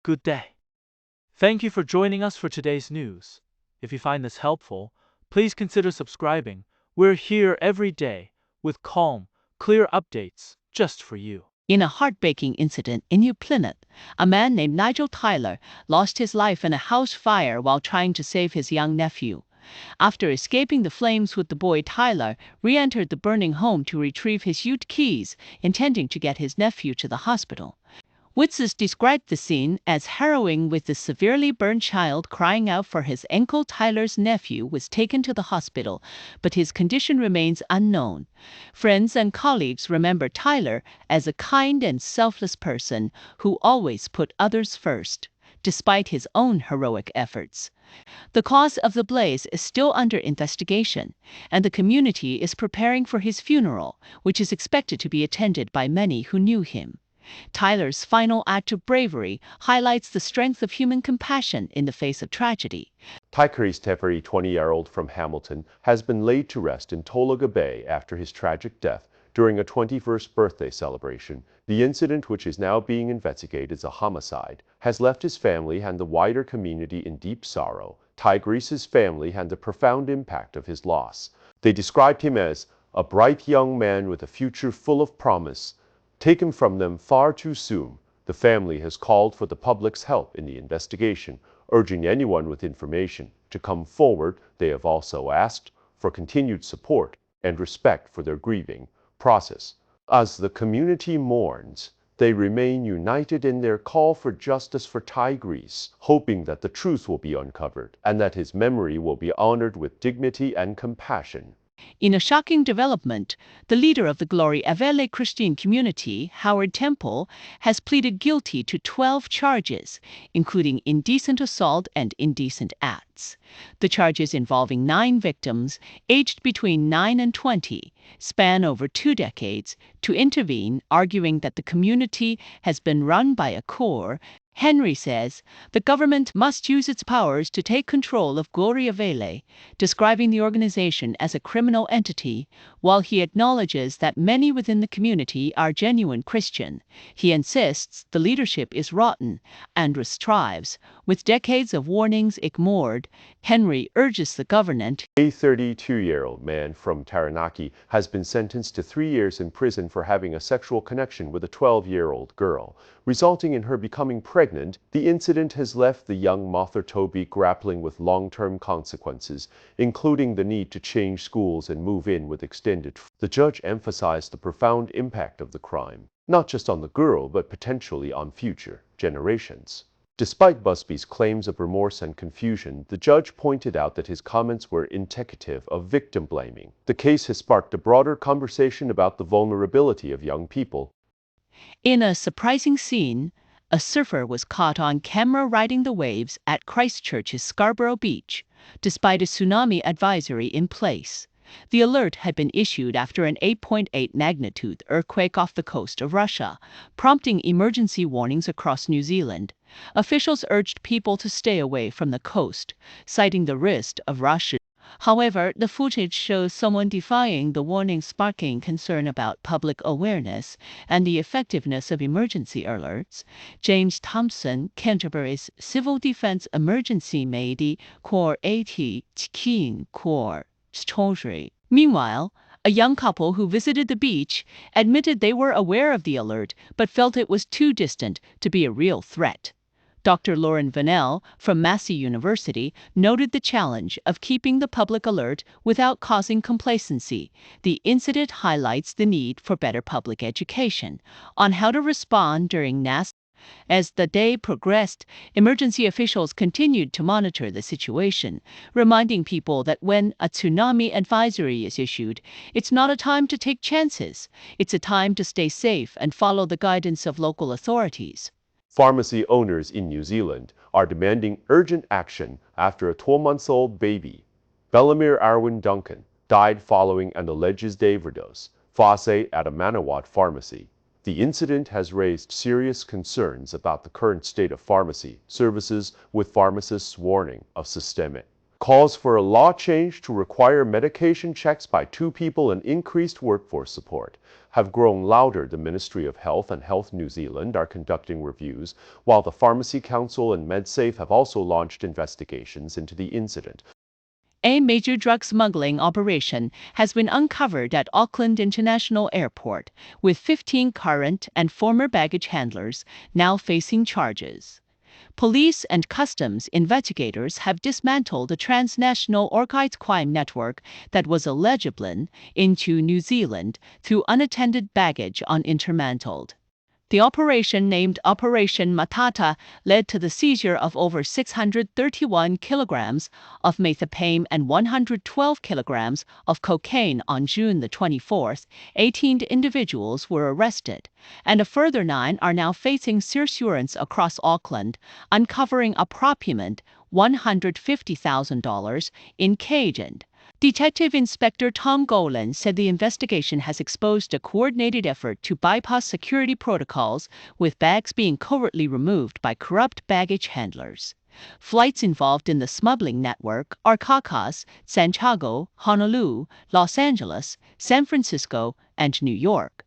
good day. Thank you for joining us for today's news. If you find this helpful, please consider subscribing. We're here every day with calm, clear updates just for you. In a heartbreaking incident in New Plymouth, a man named Nigel Tyler lost his life in a house fire while trying to save his young nephew. After escaping the flames with the boy, Tyler re-entered the burning home to retrieve his ute keys, intending to get his nephew to the hospital. Witnesses described the scene as harrowing, with the severely burned child crying out for his uncle. Tyler's nephew was taken to the hospital, but his condition remains unknown. Friends and colleagues remember Tyler as a kind and selfless person who always put others first, despite his own heroic efforts. The cause of the blaze is still under investigation, and the community is preparing for his funeral, which is expected to be attended by many who knew him. Tyler's final act of bravery highlights the strength of human compassion in the face of tragedy. Tyreece Te Pairi, 20-year-old from Hamilton, has been laid to rest in Tolaga Bay after his tragic death during a 21st birthday celebration. The incident, which is now being investigated as a homicide, has left his family and the wider community in deep sorrow. Tyreece's family had the profound impact of his loss. They described him as a bright young man with a future full of promise, taken from them far too soon. The family has called for the public's help in the investigation, urging anyone with information to come forward. They have also asked for continued support and respect for their grieving process. As the community mourns, they remain united in their call for justice for Tyreece, hoping that the truth will be uncovered and that his memory will be honored with dignity and compassion. In a shocking development, the leader of the Gloriavale Christian Community, Howard Temple, has pleaded guilty to 12 charges, including indecent assault and indecent acts. The charges, involving 9 victims aged between 9 and 20, span over 2 decades, to intervene, arguing that the community has been run by a core. Henry says the government must use its powers to take control of Gloriavale, describing the organization as a criminal entity. While he acknowledges that many within the community are genuine Christian, he insists the leadership is rotten and strives, with decades of warnings ignored. Henry urges the government. A 32-year-old man from Taranaki has been sentenced to 3 years in prison for having a sexual connection with a 12-year-old girl, resulting in her becoming pregnant. The incident has left the young mother Toby grappling with long-term consequences, including the need to change schools and move in with extended. The judge emphasized the profound impact of the crime, not just on the girl, but potentially on future generations. Despite Busby's claims of remorse and confusion, the judge pointed out that his comments were indicative of victim blaming. The case has sparked a broader conversation about the vulnerability of young people. In a surprising scene, a surfer was caught on camera riding the waves at Christchurch's Scarborough Beach, despite a tsunami advisory in place. The alert had been issued after an 8.8 magnitude earthquake off the coast of Russia, prompting emergency warnings across New Zealand. Officials urged people to stay away from the coast, citing the risk of Russia. However, the footage shows someone defying the warning, sparking concern about public awareness and the effectiveness of emergency alerts. James Thompson, Canterbury's Civil Defence Emergency Medi Corps King Corps. Meanwhile, a young couple who visited the beach admitted they were aware of the alert but felt it was too distant to be a real threat. Dr. Lauren Vanell from Massey University noted the challenge of keeping the public alert without causing complacency. The incident highlights the need for better public education on how to respond during NAS. As the day progressed, emergency officials continued to monitor the situation, reminding people that when a tsunami advisory is issued, it's not a time to take chances. It's a time to stay safe and follow the guidance of local authorities. Pharmacy owners in New Zealand are demanding urgent action after a 12-month-old baby, Bellamere Arwin Duncan, died following an alleged overdose at a Manawat pharmacy. The incident has raised serious concerns about the current state of pharmacy services, with pharmacists warning of systemic calls for a law change to require medication checks by 2 people and increased workforce support. have grown louder. The Ministry of Health and Health New Zealand are conducting reviews, while the Pharmacy Council and MedSafe have also launched investigations into the incident. A major drug smuggling operation has been uncovered at Auckland International Airport, with 15 current and former baggage handlers now facing charges. Police and customs investigators have dismantled a transnational organized crime network that was allegedly into New Zealand through unattended baggage on Intermantled. The operation, named Operation Matata, led to the seizure of over 631 kilograms of methamphetamine and 112 kilograms of cocaine on June the 24th. 18 individuals were arrested, and a further 9 are now facing surveillance across Auckland, uncovering approximately $150,000 in cash. Detective Inspector Tom Golan said the investigation has exposed a coordinated effort to bypass security protocols, with bags being covertly removed by corrupt baggage handlers. Flights involved in the smuggling network are Caracas, Santiago, Honolulu, Los Angeles, San Francisco, and New York.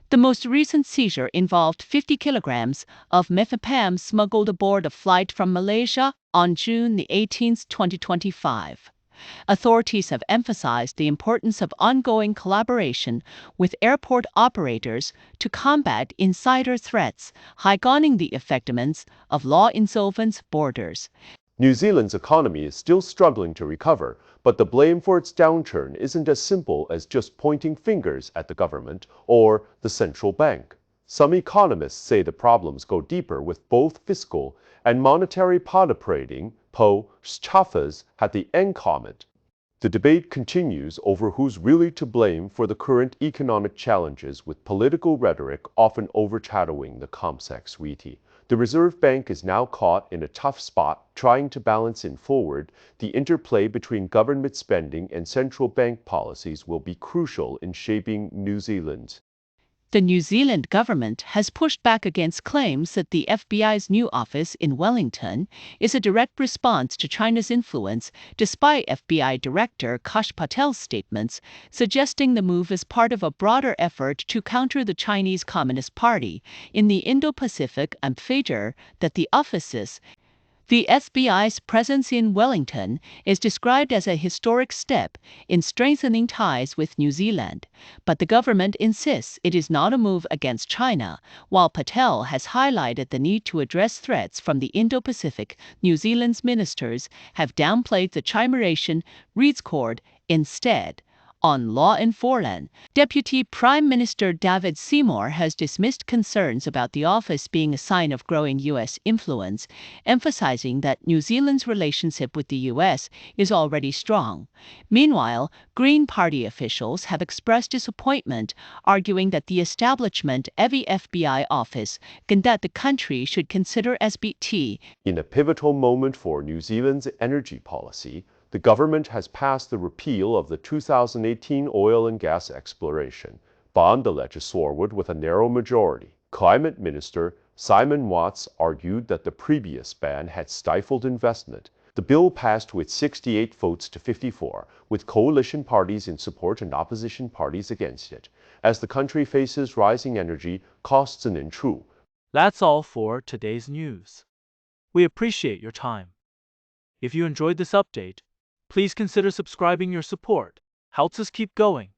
The most recent seizure involved 50 kilograms of methamphetamine smuggled aboard a flight from Malaysia on June 18, 2025. Authorities have emphasized the importance of ongoing collaboration with airport operators to combat insider threats, highlighting the effectiveness of law enforcement borders. New Zealand's economy is still struggling to recover, but the blame for its downturn isn't as simple as just pointing fingers at the government or the central bank. Some economists say the problems go deeper, with both fiscal and monetary operating chafas at the end comment. The debate continues over who's really to blame for the current economic challenges, with political rhetoric often overshadowing the complex reality. The Reserve Bank is now caught in a tough spot, trying to balance in forward. The interplay between government spending and central bank policies will be crucial in shaping New Zealand. The New Zealand government has pushed back against claims that the FBI's new office in Wellington is a direct response to China's influence, despite FBI Director Kash Patel's statements suggesting the move is part of a broader effort to counter the Chinese Communist Party in the Indo-Pacific and figure that the Offences. The FBI's presence in Wellington is described as a historic step in strengthening ties with New Zealand, but the government insists it is not a move against China, while Patel has highlighted the need to address threats from the Indo-Pacific. New Zealand's ministers have downplayed the Chimeration Reeds Court instead. On law enforcement, Deputy Prime Minister David Seymour has dismissed concerns about the office being a sign of growing U.S. influence, emphasizing that New Zealand's relationship with the U.S. is already strong. Meanwhile, Green Party officials have expressed disappointment, arguing that the establishment of the FBI office that the country should consider as BT. In a pivotal moment for New Zealand's energy policy, the government has passed the repeal of the 2018 oil and gas exploration ban. The legislature with a narrow majority. Climate Minister Simon Watts argued that the previous ban had stifled investment. The bill passed with 68 votes to 54, with coalition parties in support and opposition parties against it, as the country faces rising energy costs and true. That's all for today's news. We appreciate your time. If you enjoyed this update, please consider subscribing. Your support helps us keep going.